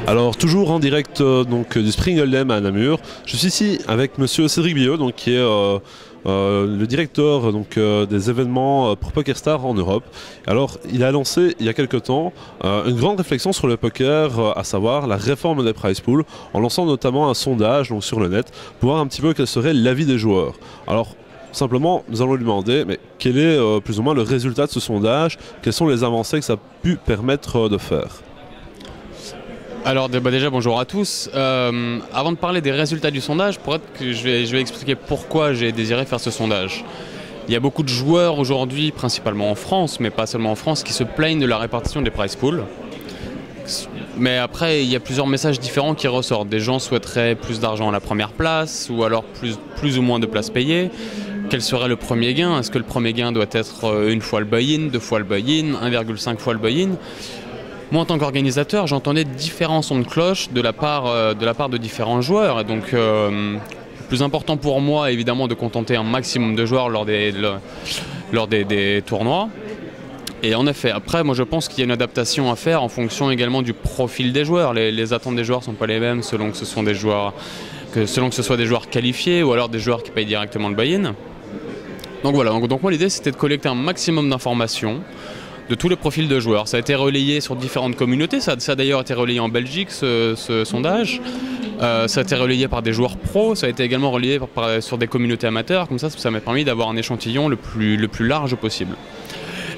Alors toujours en direct du Spring Hold'em à Namur, je suis ici avec monsieur Cédric Biot, qui est le directeur des événements pour PokerStars en Europe. Alors il a lancé il y a quelque temps une grande réflexion sur le poker, à savoir la réforme des prize pools, en lançant notamment un sondage sur le net pour voir un petit peu quel serait l'avis des joueurs. Alors simplement, nous allons lui demander mais quel est plus ou moins le résultat de ce sondage, quelles sont les avancées que ça a pu permettre de faire. Alors déjà bonjour à tous. Avant de parler des résultats du sondage, je vais expliquer pourquoi j'ai désiré faire ce sondage. Il y a beaucoup de joueurs aujourd'hui, principalement en France, mais pas seulement en France, qui se plaignent de la répartition des prize pools. Mais après, il y a plusieurs messages différents qui ressortent. Des gens souhaiteraient plus d'argent à la première place, ou alors plus ou moins de places payées. Quel serait le premier gain? Est-ce que le premier gain doit être une fois le buy-in, 2 fois le buy-in, 1,5 fois le buy-in? Moi, en tant qu'organisateur, j'entendais différents sons de cloche de la part de différents joueurs. Et donc, le plus important pour moi, évidemment, de contenter un maximum de joueurs lors des tournois. Et en effet, après, moi, je pense qu'il y a une adaptation à faire en fonction également du profil des joueurs. Les attentes des joueurs ne sont pas les mêmes selon que ce soit des joueurs qualifiés ou alors des joueurs qui payent directement le buy-in. Donc voilà. Donc moi, l'idée, c'était de collecter un maximum d'informations de tous les profils de joueurs. Ça a été relayé sur différentes communautés, ça a d'ailleurs été relayé en Belgique, ce sondage. Ça a été relayé par des joueurs pros, ça a été également relayé sur des communautés amateurs, comme ça m'a permis d'avoir un échantillon le plus large possible.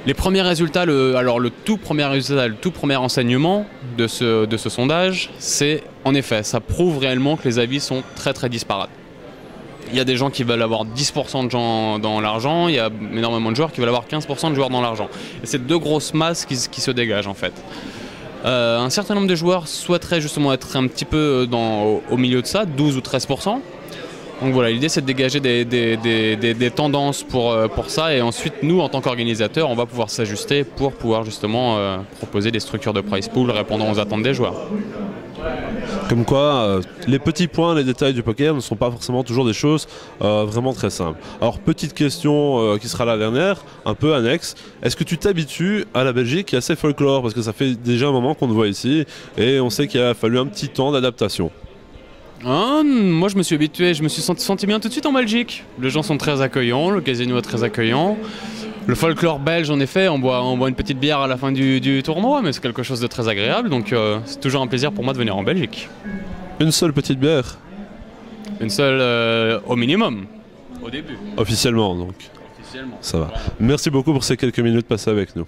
Les premiers résultats, le tout premier enseignement de ce sondage, c'est en effet, ça prouve réellement que les avis sont très très disparates. Il y a des gens qui veulent avoir 10% de gens dans l'argent, il y a énormément de joueurs qui veulent avoir 15% de joueurs dans l'argent. Et c'est deux grosses masses qui se dégagent en fait. Un certain nombre de joueurs souhaiteraient justement être un petit peu au milieu de ça, 12 ou 13%. Donc voilà, l'idée c'est de dégager des tendances pour ça, et ensuite nous en tant qu'organisateurs on va pouvoir s'ajuster pour pouvoir justement proposer des structures de prize pool répondant aux attentes des joueurs. Comme quoi, les petits points, les détails du poker ne sont pas forcément toujours des choses vraiment très simples. Alors, petite question qui sera la dernière, un peu annexe. Est-ce que tu t'habitues à la Belgique qui est assez folklore? Parce que ça fait déjà un moment qu'on te voit ici et on sait qu'il a fallu un petit temps d'adaptation. Moi je me suis habitué, je me suis senti bien tout de suite en Belgique. Les gens sont très accueillants, le casino est très accueillant. Le folklore belge, en effet, on boit une petite bière à la fin du tournoi, mais c'est quelque chose de très agréable, donc c'est toujours un plaisir pour moi de venir en Belgique. Une seule petite bière? Une seule au minimum, au début. Officiellement, donc. Officiellement. Ça va. Voilà. Merci beaucoup pour ces quelques minutes passées avec nous.